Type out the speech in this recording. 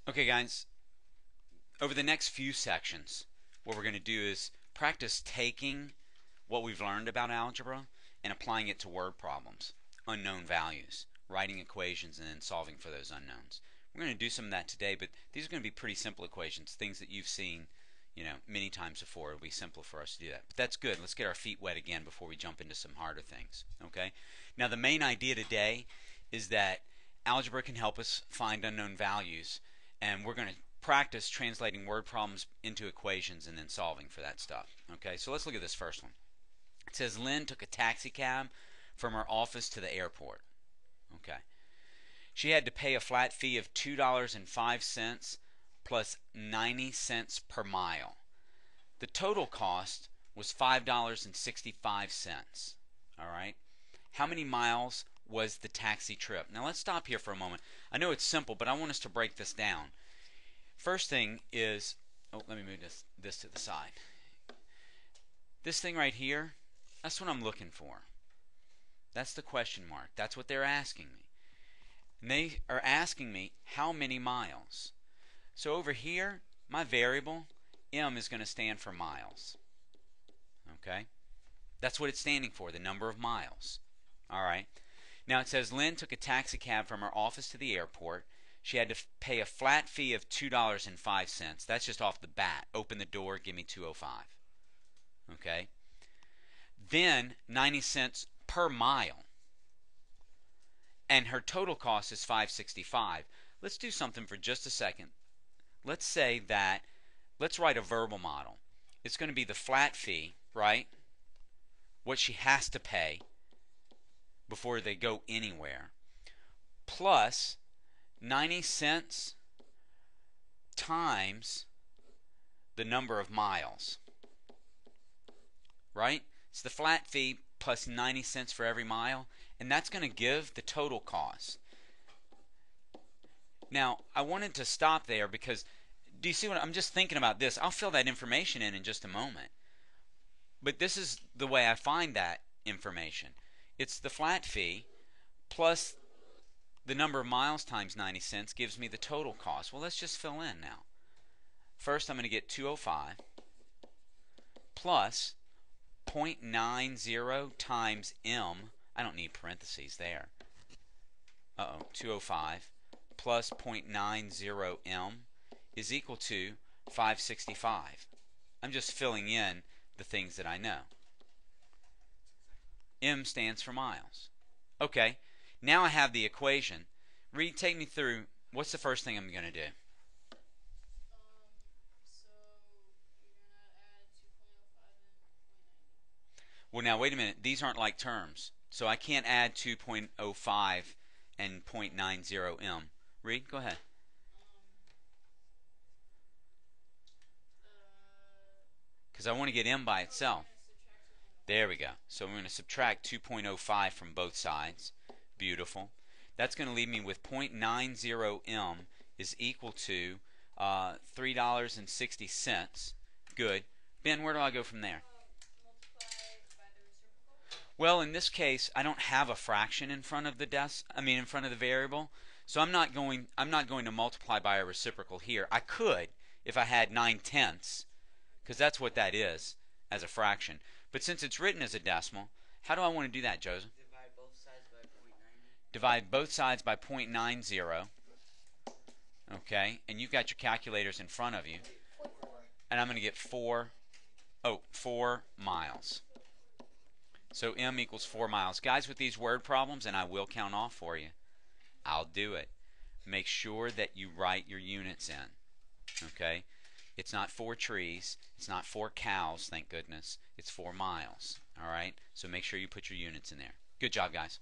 Okay, guys, over the next few sections, what we're going to do is practice taking what we've learned about algebra and applying it to word problems, unknown values, writing equations, and then solving for those unknowns. We're going to do some of that today, but these are going to be pretty simple equations, things that you've seen, many times before. It'll be simple for us to do that. But that's good. Let's get our feet wet again before we jump into some harder things. Okay? Now, the main idea today is that algebra can help us find unknown values, and we're going to practice translating word problems into equations and then solving for that stuff. Okay, so let's look at this first one. It says Lynn took a taxi cab from her office to the airport. Okay. She had to pay a flat fee of $2.05 plus 90 cents per mile. The total cost was $5.65. All right. How many miles was the taxi trip? Now let's stop here for a moment. I know it's simple, but I want us to break this down. First thing is, let me move this to the side. This thing right here, that's what I'm looking for. That's the question mark. That's what they're asking me. And they are asking me how many miles. So over here, my variable, m, is going to stand for miles. Okay? That's what it's standing for, the number of miles. All right. Now it says Lynn took a taxi cab from her office to the airport. She had to pay a flat fee of $2.05. That's just off the bat. Open the door, give me $2.05. Okay? Then 90 cents per mile. And her total cost is $5.65. Let's do something for just a second. Let's say that, let's write a verbal model. It's going to be the flat fee, right? What she has to pay before they go anywhere, plus 90 cents times the number of miles, right? It's the flat fee plus 90 cents for every mile, and that's going to give the total cost. Now, I wanted to stop there because, do you see what I'm just thinking about this? I'll fill that information in just a moment. But this is the way I find that information. It's the flat fee plus the number of miles times 90 cents gives me the total cost. Well, let's just fill in now. First, I'm going to get 205 plus 0.90 times m. I don't need parentheses there. 205 plus 0.90 m is equal to 565. I'm just filling in the things that I know. M stands for miles. Okay, now I have the equation. Reed, take me through. What's the first thing I'm going to do? Well, now wait a minute. These aren't like terms, so I can't add 2.05 and 0.90 m. Reed, go ahead. Because I want to get m by itself. There we go. So we're going to subtract 2.05 from both sides. Beautiful. That's going to leave me with 0.90 m is equal to $3.60. Good. Ben, where do I go from there? Well, in this case, I don't have a fraction in front of the in front of the variable. So I'm not going to multiply by a reciprocal here. I could if I had 9/10, because that's what that is as a fraction. But since it's written as a decimal, how do I want to do that, Joseph? Divide both sides by 0.90. Divide both sides by 0.90. Okay, and you've got your calculators in front of you. And I'm going to get 4 miles. So m equals 4 miles. Guys, with these word problems, and I will count off for you, I'll do it. Make sure that you write your units in. Okay? It's not 4 trees. It's not 4 cows, thank goodness. It's 4 miles. All right? So make sure you put your units in there. Good job, guys.